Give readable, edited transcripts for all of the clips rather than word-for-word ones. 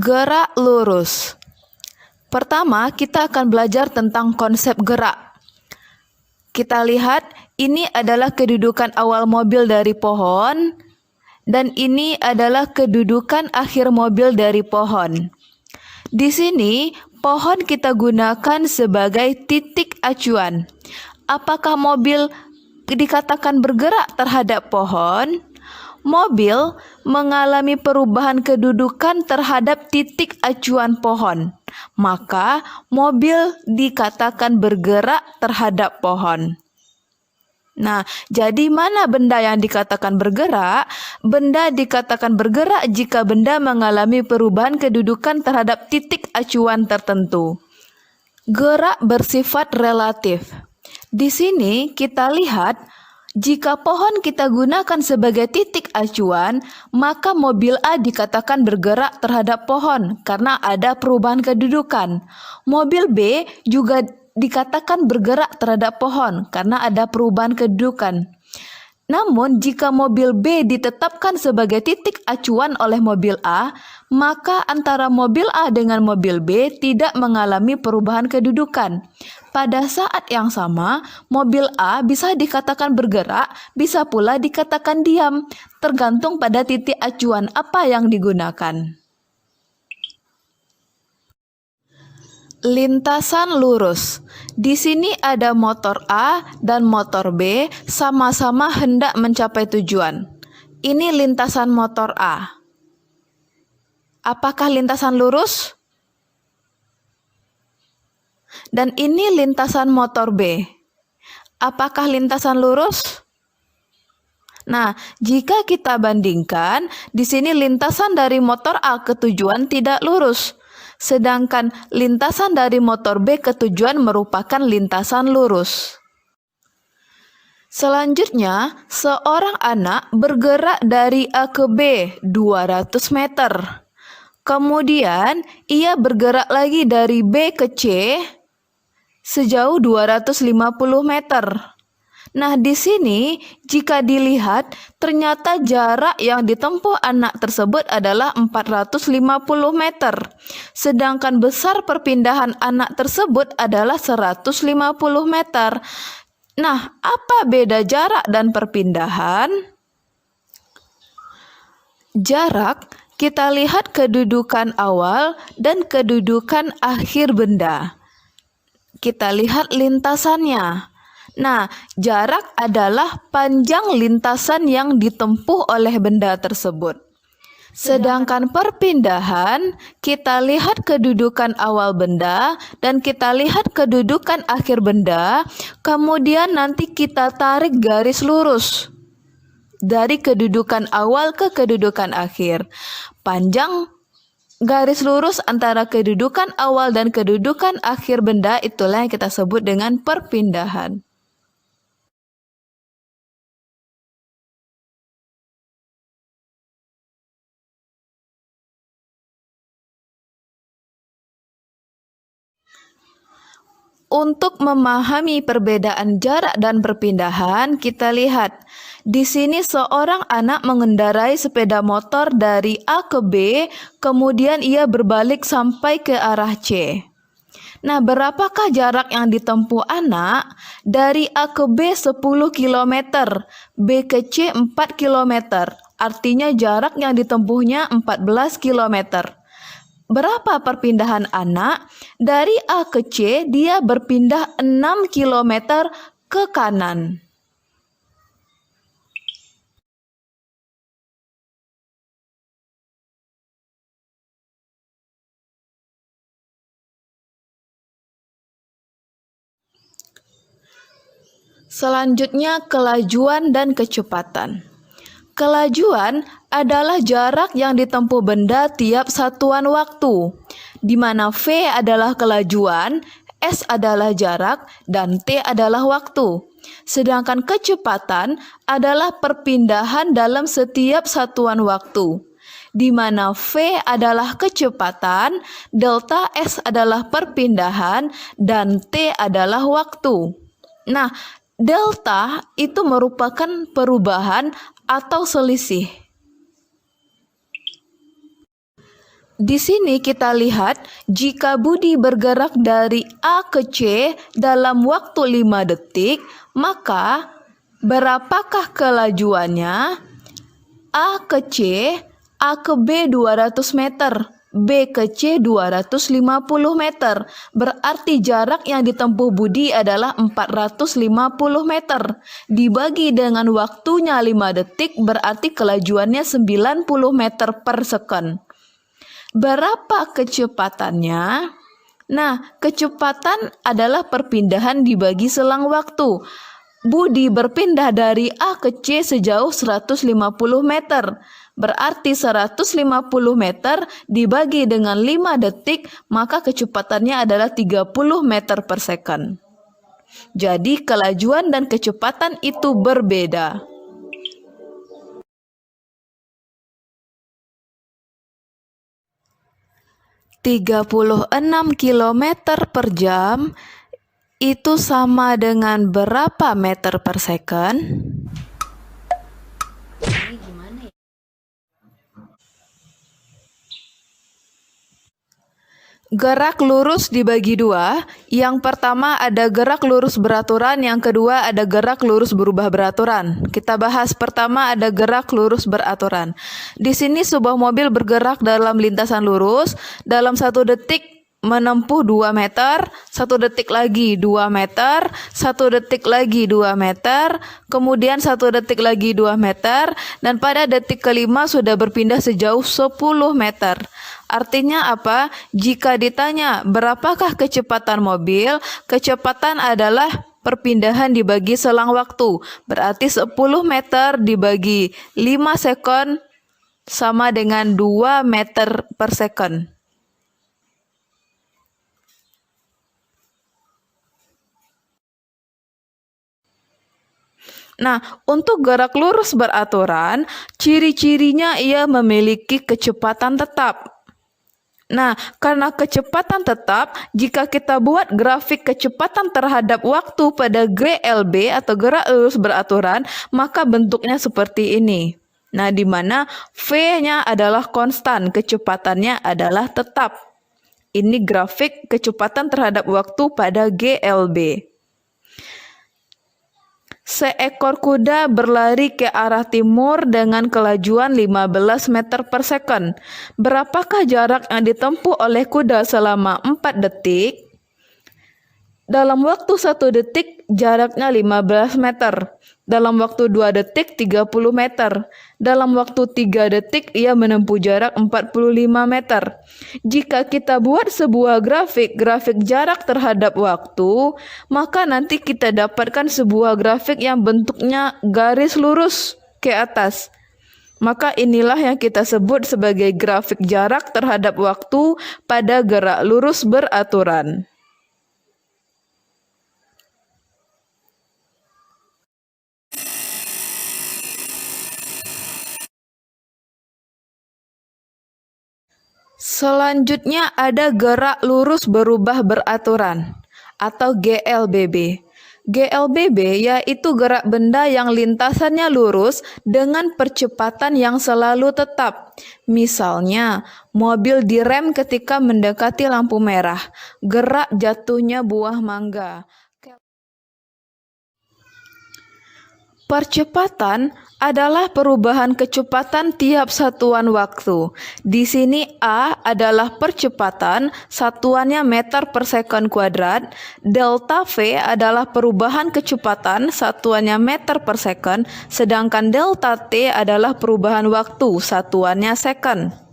Gerak lurus. Pertama, kita akan belajar tentang konsep gerak. Kita lihat, ini adalah kedudukan awal mobil dari pohon, dan ini adalah kedudukan akhir mobil dari pohon. Di sini, pohon kita gunakan sebagai titik acuan. Apakah mobil dikatakan bergerak terhadap pohon? Mobil mengalami perubahan kedudukan terhadap titik acuan pohon, maka mobil dikatakan bergerak terhadap pohon. Nah, jadi mana benda yang dikatakan bergerak? Benda dikatakan bergerak jika benda mengalami perubahan kedudukan terhadap titik acuan tertentu. Gerak bersifat relatif. Di sini kita lihat, jika pohon kita gunakan sebagai titik acuan, maka mobil A dikatakan bergerak terhadap pohon karena ada perubahan kedudukan. Mobil B juga dikatakan bergerak terhadap pohon karena ada perubahan kedudukan. Namun, jika mobil B ditetapkan sebagai titik acuan oleh mobil A, maka antara mobil A dengan mobil B tidak mengalami perubahan kedudukan. Pada saat yang sama, mobil A bisa dikatakan bergerak, bisa pula dikatakan diam, tergantung pada titik acuan apa yang digunakan. Lintasan lurus. Di sini ada motor A dan motor B sama-sama hendak mencapai tujuan. Ini lintasan motor A. Apakah lintasan lurus? Dan ini lintasan motor B. Apakah lintasan lurus? Nah, jika kita bandingkan, di sini lintasan dari motor A ke tujuan tidak lurus. Sedangkan lintasan dari motor B ke tujuan merupakan lintasan lurus. Selanjutnya, seorang anak bergerak dari A ke B 200 meter. Kemudian, ia bergerak lagi dari B ke C sejauh 250 meter. Nah, di sini jika dilihat, ternyata jarak yang ditempuh anak tersebut adalah 450 meter. Sedangkan besar perpindahan anak tersebut adalah 150 meter. Nah, apa beda jarak dan perpindahan? Jarak, kita lihat kedudukan awal dan kedudukan akhir benda. Kita lihat lintasannya. Nah, jarak adalah panjang lintasan yang ditempuh oleh benda tersebut. Sedangkan perpindahan, kita lihat kedudukan awal benda dan kita lihat kedudukan akhir benda, kemudian nanti kita tarik garis lurus dari kedudukan awal ke kedudukan akhir. Panjang garis lurus antara kedudukan awal dan kedudukan akhir benda itulah yang kita sebut dengan perpindahan. Untuk memahami perbedaan jarak dan perpindahan, kita lihat. Di sini seorang anak mengendarai sepeda motor dari A ke B, kemudian ia berbalik sampai ke arah C. Nah, berapakah jarak yang ditempuh anak? Dari A ke B 10 km, B ke C 4 km. Artinya jarak yang ditempuhnya 14 km. Berapa perpindahan anak? Dari A ke C, dia berpindah 6 km ke kanan. Selanjutnya, kelajuan dan kecepatan. Kelajuan adalah jarak yang ditempuh benda tiap satuan waktu, di mana V adalah kelajuan, S adalah jarak, dan T adalah waktu. Sedangkan kecepatan adalah perpindahan dalam setiap satuan waktu, di mana V adalah kecepatan, delta S adalah perpindahan, dan T adalah waktu. Nah, delta itu merupakan perubahan atau selisih. Di sini kita lihat jika Budi bergerak dari A ke C dalam waktu 5 detik, maka berapakah kelajuannya? A ke C, A ke B 200 meter, B ke C 250 meter. Berarti jarak yang ditempuh Budi adalah 450 meter. Dibagi dengan waktunya 5 detik berarti kelajuannya 90 meter per second. Berapa kecepatannya? Nah, kecepatan adalah perpindahan dibagi selang waktu. Budi berpindah dari A ke C sejauh 150 meter. Berarti 150 meter dibagi dengan 5 detik, maka kecepatannya adalah 30 meter per second. Jadi kelajuan dan kecepatan itu berbeda. 36 kilometer per jam itu sama dengan berapa meter per second? Ini gimana ya? Gerak lurus dibagi dua. Yang pertama ada gerak lurus beraturan, yang kedua ada gerak lurus berubah beraturan. Kita bahas pertama ada gerak lurus beraturan. Di sini sebuah mobil bergerak dalam lintasan lurus dalam 1 detik menempuh 2 meter, 1 detik lagi 2 meter, 1 detik lagi 2 meter, kemudian 1 detik lagi 2 meter, dan pada detik kelima sudah berpindah sejauh 10 meter. Artinya apa? Jika ditanya berapakah kecepatan mobil, kecepatan adalah perpindahan dibagi selang waktu. Berarti 10 meter dibagi 5 sekon sama dengan 2 meter per second. Nah, untuk gerak lurus beraturan, ciri-cirinya ia memiliki kecepatan tetap. Nah, karena kecepatan tetap, jika kita buat grafik kecepatan terhadap waktu pada GLB atau gerak lurus beraturan, maka bentuknya seperti ini. Nah, di mana V-nya adalah konstan, kecepatannya adalah tetap. Ini grafik kecepatan terhadap waktu pada GLB. Seekor kuda berlari ke arah timur dengan kelajuan 15 meter per second. Berapakah jarak yang ditempuh oleh kuda selama 4 detik? Dalam waktu 1 detik jaraknya 15 meter. Dalam waktu 2 detik 30 meter. Dalam waktu 3 detik ia menempuh jarak 45 meter. Jika kita buat sebuah grafik jarak terhadap waktu, maka nanti kita dapatkan sebuah grafik yang bentuknya garis lurus ke atas. Maka inilah yang kita sebut sebagai grafik jarak terhadap waktu pada gerak lurus beraturan. Selanjutnya ada gerak lurus berubah beraturan atau GLBB. GLBB yaitu gerak benda yang lintasannya lurus dengan percepatan yang selalu tetap. Misalnya, mobil direm ketika mendekati lampu merah, gerak jatuhnya buah mangga. Percepatan adalah perubahan kecepatan tiap satuan waktu. Di sini A adalah percepatan, satuannya meter per second kuadrat. Delta V adalah perubahan kecepatan, satuannya meter per second. Sedangkan delta T adalah perubahan waktu, satuannya second.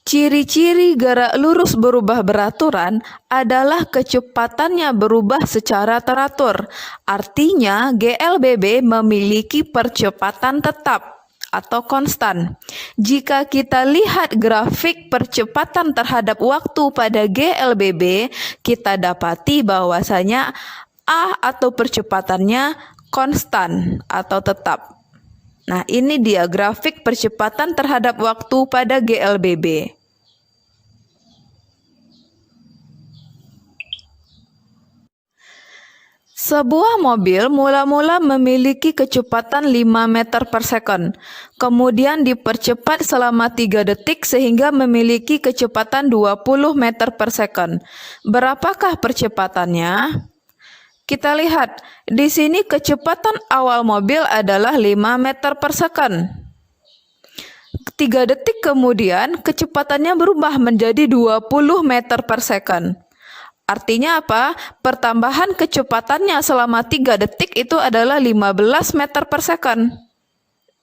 Ciri-ciri gerak lurus berubah beraturan adalah kecepatannya berubah secara teratur. Artinya GLBB memiliki percepatan tetap atau konstan. Jika kita lihat grafik percepatan terhadap waktu pada GLBB, kita dapati bahwasanya A atau percepatannya konstan atau tetap. Nah, ini dia grafik percepatan terhadap waktu pada GLBB. Sebuah mobil mula-mula memiliki kecepatan 5 meter per second, kemudian dipercepat selama 3 detik sehingga memiliki kecepatan 20 meter per second. Berapakah percepatannya? Kita lihat, di sini kecepatan awal mobil adalah 5 meter per second. 3 detik kemudian, kecepatannya berubah menjadi 20 meter per second. Artinya apa? Pertambahan kecepatannya selama 3 detik itu adalah 15 meter per second.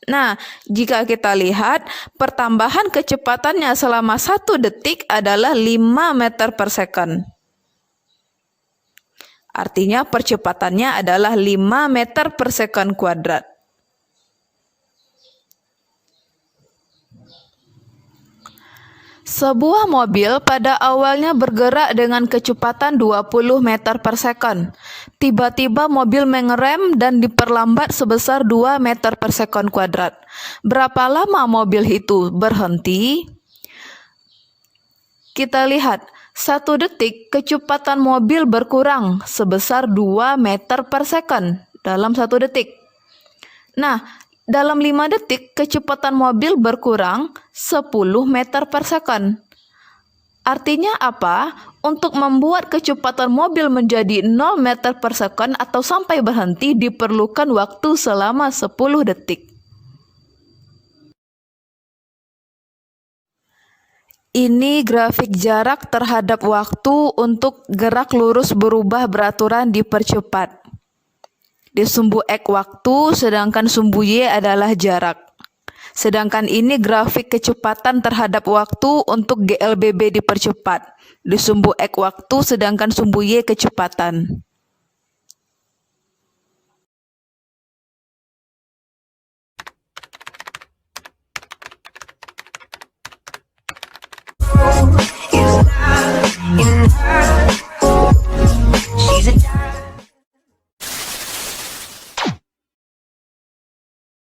Nah, jika kita lihat, pertambahan kecepatannya selama 1 detik adalah 5 meter per second. Artinya percepatannya adalah 5 meter per second kuadrat. Sebuah mobil pada awalnya bergerak dengan kecepatan 20 meter per second. Tiba-tiba mobil mengerem dan diperlambat sebesar 2 meter per second kuadrat. Berapa lama mobil itu berhenti? Kita lihat, 1 detik kecepatan mobil berkurang sebesar 2 meter per second dalam 1 detik. Nah, dalam 5 detik, kecepatan mobil berkurang 10 meter per second. Artinya apa? Untuk membuat kecepatan mobil menjadi 0 meter per second atau sampai berhenti diperlukan waktu selama 10 detik. Ini grafik jarak terhadap waktu untuk gerak lurus berubah beraturan dipercepat. Di sumbu X waktu, sedangkan sumbu Y adalah jarak. Sedangkan ini grafik kecepatan terhadap waktu untuk GLBB dipercepat. Di sumbu X waktu, sedangkan sumbu Y kecepatan.